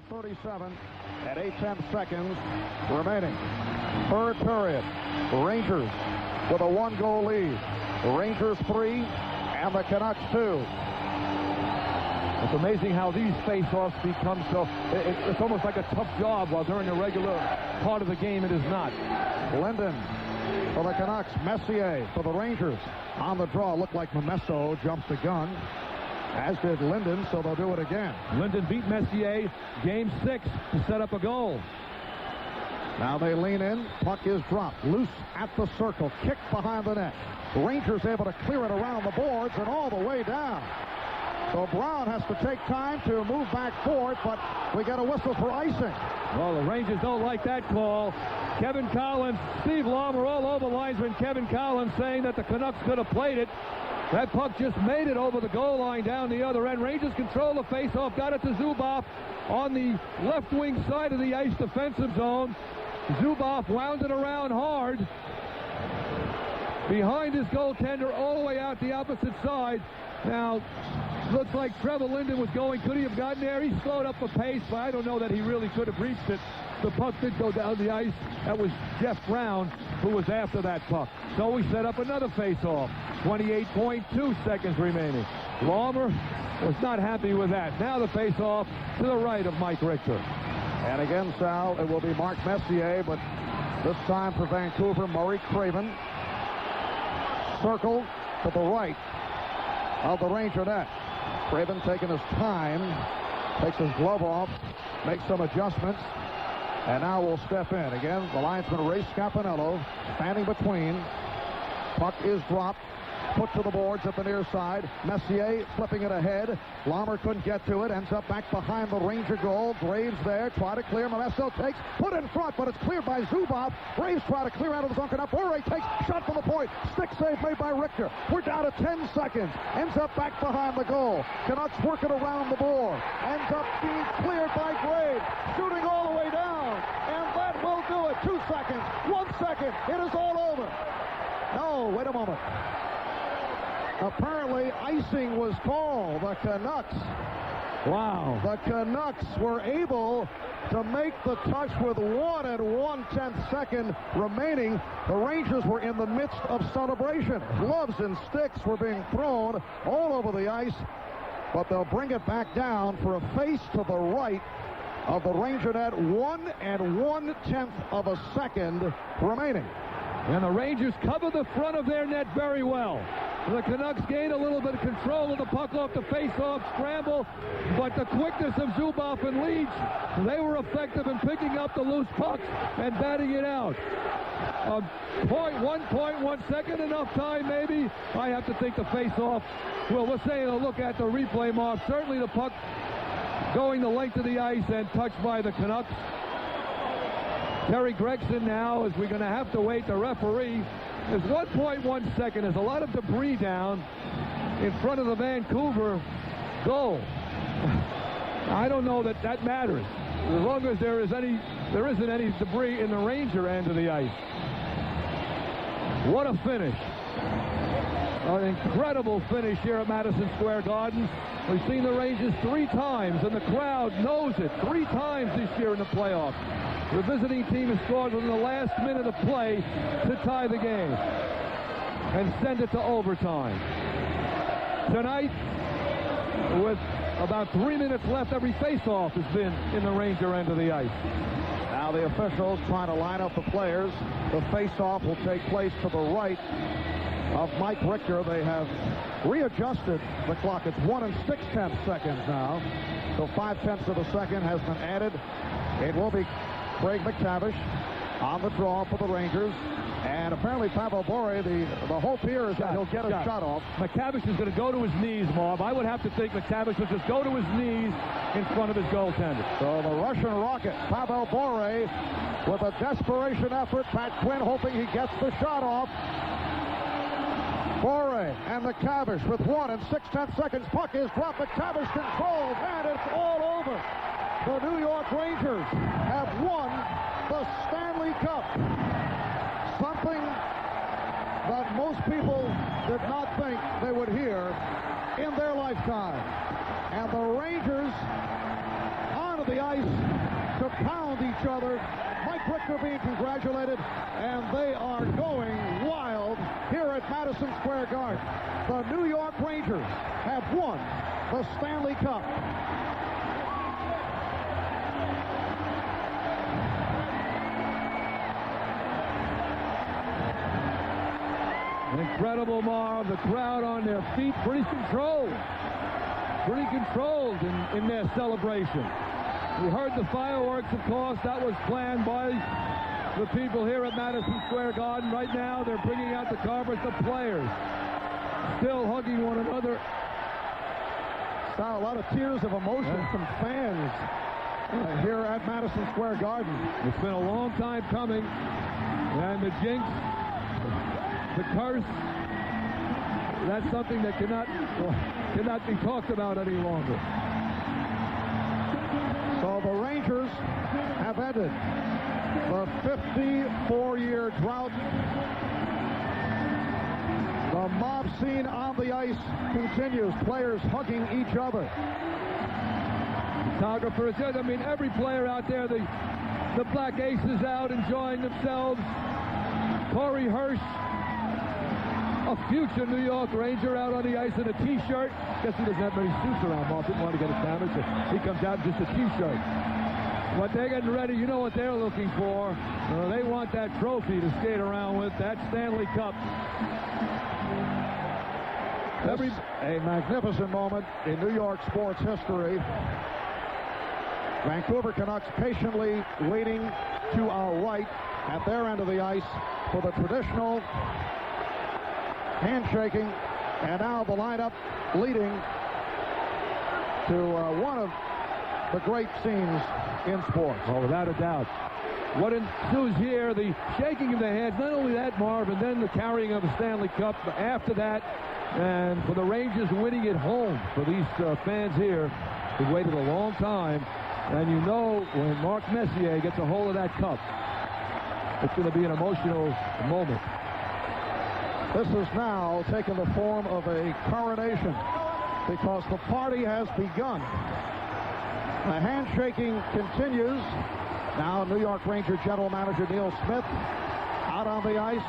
37 and 8/10 seconds remaining. Third period. Rangers with a 1-goal lead. Rangers 3 and the Canucks 2. It's amazing how these face-offs become so... It's almost like a tough job, while during the regular part of the game it is not. Linden for the Canucks. Messier for the Rangers. On the draw, looked like Momesso jumped the gun, as did Linden, so they'll do it again. Linden beat Messier game 6 to set up a goal. Now they lean in. Puck is dropped. Loose at the circle. Kicked behind the net. Rangers able to clear it around the boards and all the way down. So Brown has to take time to move back forward, but we get a whistle for icing. Well, the Rangers don't like that call. Kevin Collins, Steve Laumer, all over linesman Kevin Collins saying that the Canucks could have played it. That puck just made it over the goal line down the other end. Rangers control the faceoff, got it to Zubov on the left wing side of the ice defensive zone. Zubov wound it around hard behind his goaltender all the way out the opposite side. Now, looks like Trevor Linden was going. Could he have gotten there? He slowed up the pace, but I don't know that he really could have reached it. The puck did go down the ice. That was Jeff Brown who was after that puck. So we set up another face-off. 28.2 seconds remaining. Laumer was not happy with that. Now the face-off to the right of Mike Richter. And again, Sal, it will be Mark Messier, but this time for Vancouver, Murray Craven. Circle to the right of the Ranger net. Craven taking his time, takes his glove off, makes some adjustments, and now will step in. Again, the linesman Ray Scapanello standing between. Puck is dropped, put to the boards at the near side. Messier flipping it ahead. Laumer couldn't get to it, ends up back behind the Ranger goal. Graves there, try to clear. Momesso takes, put in front, but it's cleared by Zubov. Graves try to clear out of the zone. Now Bore takes, shot from the point. Stick save made by Richter. We're down to 10 seconds. Ends up back behind the goal. Canucks work it around the board. Ends up being cleared by Graves. Shooting all the way down. And that will do it. 2 seconds. 1 second. It is all over. No, wait a moment. Apparently, icing was called. The Canucks. Wow. The Canucks were able to make the touch with 1 1/10 second remaining. The Rangers were in the midst of celebration. Gloves and sticks were being thrown all over the ice, but they'll bring it back down for a face to the right of the Ranger net. 1 1/10 second remaining. And the Rangers cover the front of their net very well. The Canucks gain a little bit of control of the puck off the face-off scramble, but the quickness of Zubov and Leach, they were effective in picking up the loose pucks and batting it out. 1.1 second, enough time maybe? I have to think the face-off. Well, let's say a look at the replay, Marv. Certainly the puck going the length of the ice and touched by the Canucks. Terry Gregson now, as we're going to have to wait, the referee. There's 1.1 second. There's a lot of debris down in front of the Vancouver goal. I don't know that that matters. As long as there isn't any debris in the Ranger end of the ice. What a finish. An incredible finish here at Madison Square Garden. We've seen the Rangers 3 times, and the crowd knows it. 3 times this year in the playoffs. The visiting team has scored within the last minute of play to tie the game and send it to overtime. Tonight, with about 3 minutes left, every face-off has been in the Ranger end of the ice. Now the officials trying to line up the players. The face-off will take place to the right of Mike Richter. They have readjusted the clock. It's 1 6/10 seconds now. So 5/10 second has been added. It will be Craig McTavish on the draw for the Rangers. And apparently Pavel Bure, the hope here is that he'll get a shot off. McTavish is going to go to his knees, Marv. I would have to think McTavish would just go to his knees in front of his goaltender. So the Russian rocket, Pavel Bure, with a desperation effort. Pat Quinn hoping he gets the shot off. Bure and McTavish with 1 6/10 seconds. Puck is dropped. McTavish controls, and it's all over. The New York Rangers have won the Stanley Cup. Something that most people did not think they would hear in their lifetime. And the Rangers honor the ice to pound each other. Mike Richter being congratulated, and they are going wild here at Madison Square Garden. The New York Rangers have won the Stanley Cup. Incredible, Marv. The crowd on their feet, pretty controlled in their celebration. We heard the fireworks, of course. That was planned by the people here at Madison Square Garden. Right now, they're bringing out the carpet. The players still hugging one another. Saw a lot of tears of emotion from fans here at Madison Square Garden. It's been a long time coming, and the jinx, the curse, that's something that cannot be talked about any longer. So the Rangers have ended the 54-year drought. The mob scene on the ice continues. Players hugging each other. Photographers, I mean, every player out there, the Black Aces out enjoying themselves. Corey Hirsch, a future New York Ranger, out on the ice in a T-shirt. Guess he doesn't have many suits around, Marv. Didn't want to get it damaged, so he comes out in just a T-shirt. What they're getting ready, you know what they're looking for. They want that trophy to skate around with, that Stanley Cup. A magnificent moment in New York sports history. Vancouver Canucks patiently waiting to our right at their end of the ice for the traditional handshaking, and now the lineup leading to one of the great scenes in sports. Oh, without a doubt. What ensues here, the shaking of the hands, not only that, Marv, and then the carrying of the Stanley Cup after that, and for the Rangers winning it home for these fans here who waited a long time. And you know, when Mark Messier gets a hold of that cup, it's going to be an emotional moment. This has now taken the form of a coronation because the party has begun. The handshaking continues. Now New York Ranger General Manager Neil Smith out on the ice,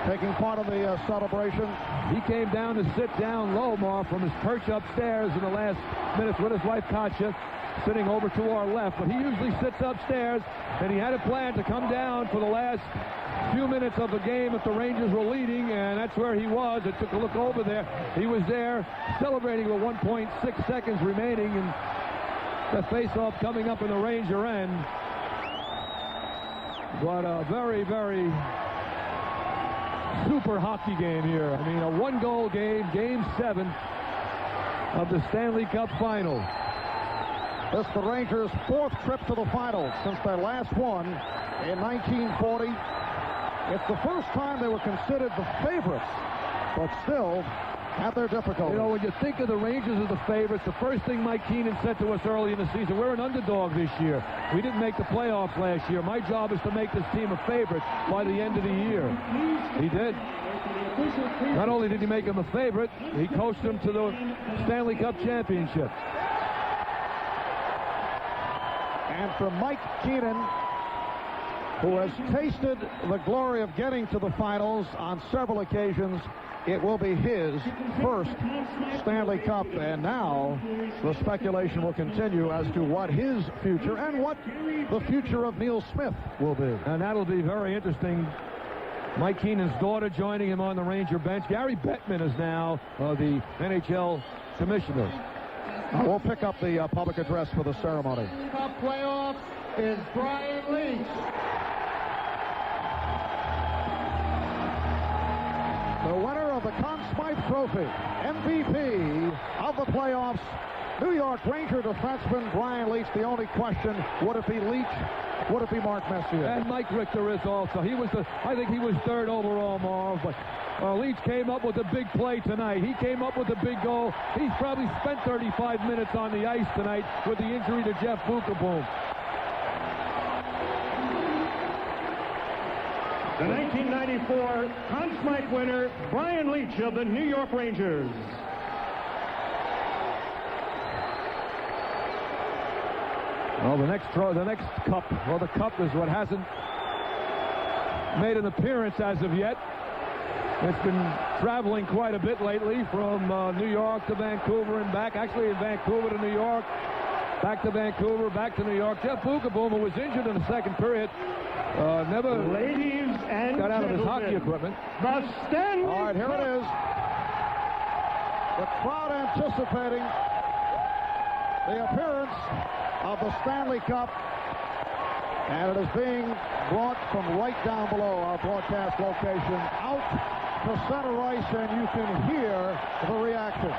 taking part in the celebration. He came down to sit down low, Marv, from his perch upstairs in the last minutes with his wife Katya, sitting over to our left, but he usually sits upstairs, and he had a plan to come down for the last few minutes of the game if the Rangers were leading, and that's where he was. I took a look over there. He was there celebrating with 1.6 seconds remaining, and the face-off coming up in the Ranger end. What a very, very super hockey game here. I mean, a one-goal game, Game 7 of the Stanley Cup Final. This is the Rangers' fourth trip to the finals since their last one in 1940. It's the first time they were considered the favorites, but still had their difficulties. You know, when you think of the Rangers as the favorites, the first thing Mike Keenan said to us early in the season, we're an underdog this year. We didn't make the playoffs last year. My job is to make this team a favorite by the end of the year. He did. Not only did he make them a favorite, he coached them to the Stanley Cup championship. And from Mike Keenan, who has tasted the glory of getting to the finals on several occasions, it will be his first Stanley Cup. And now the speculation will continue as to what his future and what the future of Neil Smith will be. And that'll be very interesting. Mike Keenan's daughter joining him on the Ranger bench. Gary Bettman is now the NHL commissioner. We'll pick up the public address for the ceremony. Cup playoff is Brian Leach. The winner of the Conn Smythe Trophy, MVP of the playoffs, New York Ranger defenseman Brian Leach. The only question, would it be Leach? Would it be Mark Messier? And Mike Richter is also. I think he was third overall, Marv, but Leach came up with a big play tonight. He came up with a big goal. He's probably spent 35 minutes on the ice tonight with the injury to Jeff Bukaboom. The 1994 Conn Smythe winner, Brian Leach of the New York Rangers. Well, the next cup, well, the cup is what hasn't made an appearance as of yet. It's been traveling quite a bit lately from New York to Vancouver and back. Actually, Vancouver to New York, back to Vancouver, back to New York. Jeff Bukaboom, who was injured in the second period, never got out of his hockey equipment. The Stanley All right, here it is. The crowd anticipating the appearance of the Stanley Cup, and it is being brought from right down below our broadcast location out to center ice, and you can hear the reaction.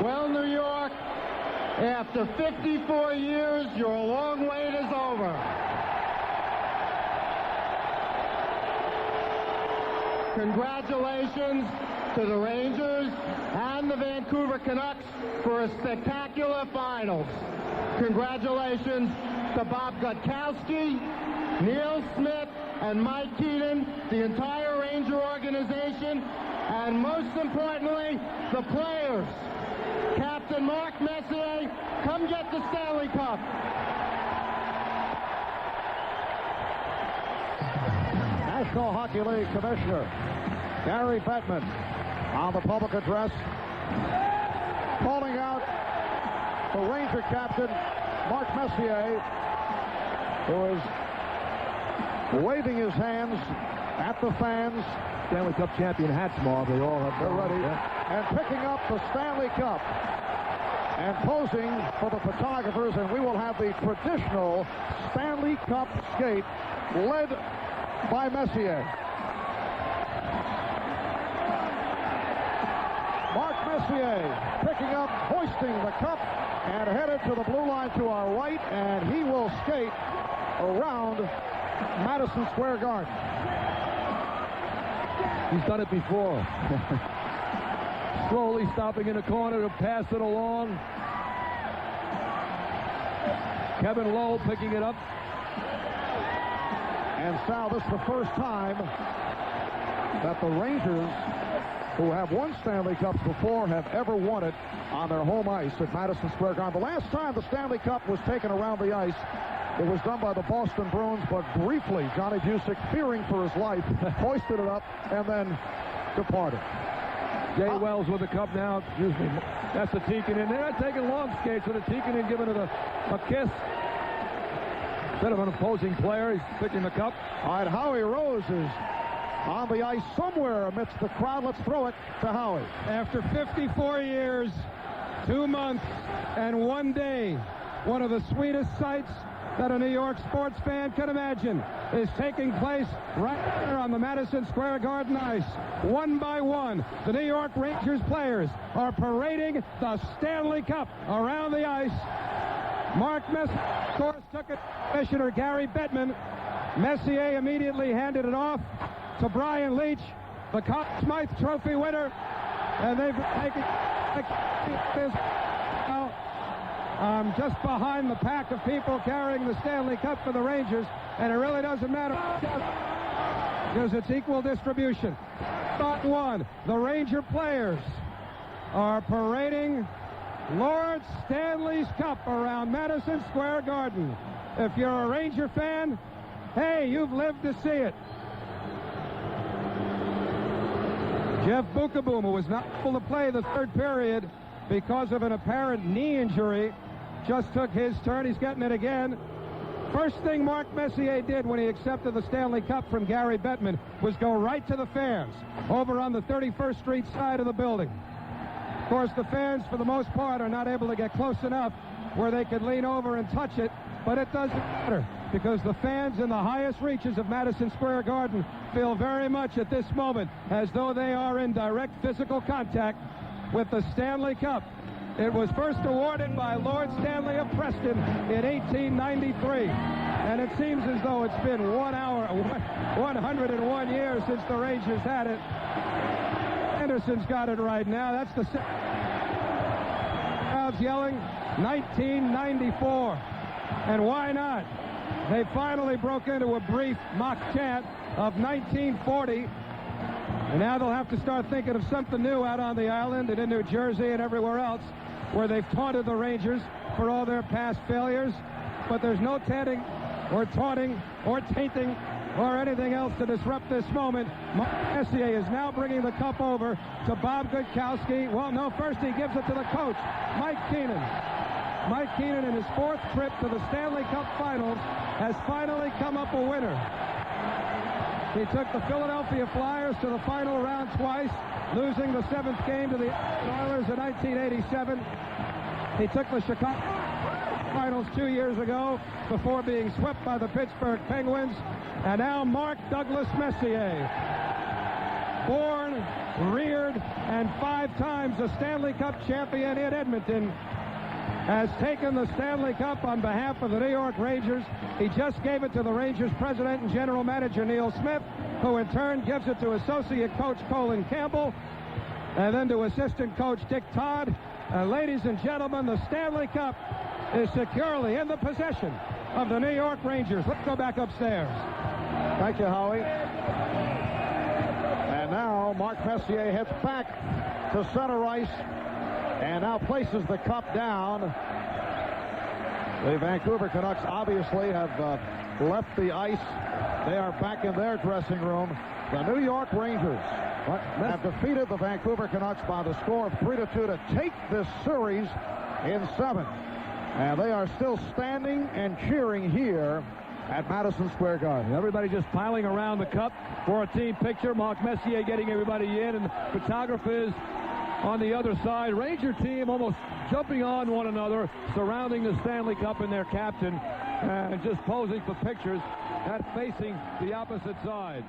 Well, New York, after 54 years, your long wait is over. Congratulations to the Rangers and the Vancouver Canucks for a spectacular finals. Congratulations to Bob Gutkowski, Neil Smith, and Mike Keaton, the entire Ranger organization, and most importantly, the players. Captain Mark Messier, come get the Stanley Cup. National Hockey League Commissioner Gary Bettman on the public address, calling out the Ranger captain Mark Messier, who is waving his hands at the fans. Stanley Cup champion hats, Marv. They all have. They're ready. Yeah. And picking up the Stanley Cup and posing for the photographers, and we will have the traditional Stanley Cup skate led by Messier. Mark Messier picking up, hoisting the cup, and headed to the blue line to our right, and he will skate around Madison Square Garden. He's done it before. Slowly stopping in the corner to pass it along. Kevin Lowe picking it up. And Sal, this is the first time that the Rangers, who have won Stanley Cups before, have ever won it on their home ice at Madison Square Garden. The last time the Stanley Cup was taken around the ice, it was done by the Boston Bruins, but briefly, Johnny Busick, fearing for his life, hoisted it up and then departed. Jay Wells with the cup now. Excuse me. That's the Tikkanen. They're not taking long skates with the Tikkanen giving it a kiss. Instead of an opposing player, he's picking the cup. All right, Howie Rose is on the ice somewhere amidst the crowd. Let's throw it to Howie. After 54 years, 2 months, and 1 day, one of the sweetest sights that a New York sports fan can imagine is taking place right there on the Madison Square Garden ice. One by one, the New York Rangers players are parading the Stanley Cup around the ice. Mark Messier, of course, took it. Commissioner Gary Bettman. Messier immediately handed it off to Brian Leach, the Conn Smythe Trophy winner, and they've taken this. Just behind the pack of people carrying the Stanley Cup for the Rangers, and it really doesn't matter because it's equal distribution. But one, the Ranger players are parading Lord Stanley's Cup around Madison Square Garden. If you're a Ranger fan, hey, you've lived to see it. Jeff Bukaboom, who was not able to play the third period because of an apparent knee injury, just took his turn. He's getting it again. First thing Mark Messier did when he accepted the Stanley Cup from Gary Bettman was go right to the fans over on the 31st Street side of the building. Of course, the fans, for the most part, are not able to get close enough where they could lean over and touch it, but it doesn't matter because the fans in the highest reaches of Madison Square Garden feel very much at this moment as though they are in direct physical contact with the Stanley Cup. It was first awarded by Lord Stanley of Preston in 1893, and it seems as though it's been 101 years since the Rangers had it. Anderson's got it right now. That's the crowd's yelling 1994, and why not? They finally broke into a brief mock chant of 1940. And now they'll have to start thinking of something new out on the island and in New Jersey and everywhere else where they've taunted the Rangers for all their past failures. But there's no taunting or tainting or anything else to disrupt this moment. Mark Messier is now bringing the cup over to Bob Gudkowski. Well, no, first he gives it to the coach, Mike Keenan. Mike Keenan, in his fourth trip to the Stanley Cup Finals, has finally come up a winner. He took the Philadelphia Flyers to the final round twice, losing the 7th game to the Oilers in 1987. He took the Chicago Finals 2 years ago before being swept by the Pittsburgh Penguins. And now Mark Douglas Messier, born, reared, and 5 times a Stanley Cup champion in Edmonton, has taken the Stanley Cup on behalf of the New York Rangers. He just gave it to the Rangers president and general manager Neil Smith, who in turn gives it to associate coach Colin Campbell, and then to assistant coach Dick Todd. Ladies and gentlemen, the Stanley Cup is securely in the possession of the New York Rangers. Let's go back upstairs. Thank you, Howie. And now Mark Messier heads back to center ice and now places the cup down. The Vancouver Canucks obviously have left the ice. They are back in their dressing room. The New York Rangers have defeated the Vancouver Canucks by the score of 3-2 to take this series in 7. And they are still standing and cheering here at Madison Square Garden. Everybody just piling around the cup for a team picture. Mark Messier getting everybody in, and the photographers on the other side. Ranger team almost jumping on one another, surrounding the Stanley Cup and their captain, and just posing for pictures at facing the opposite side.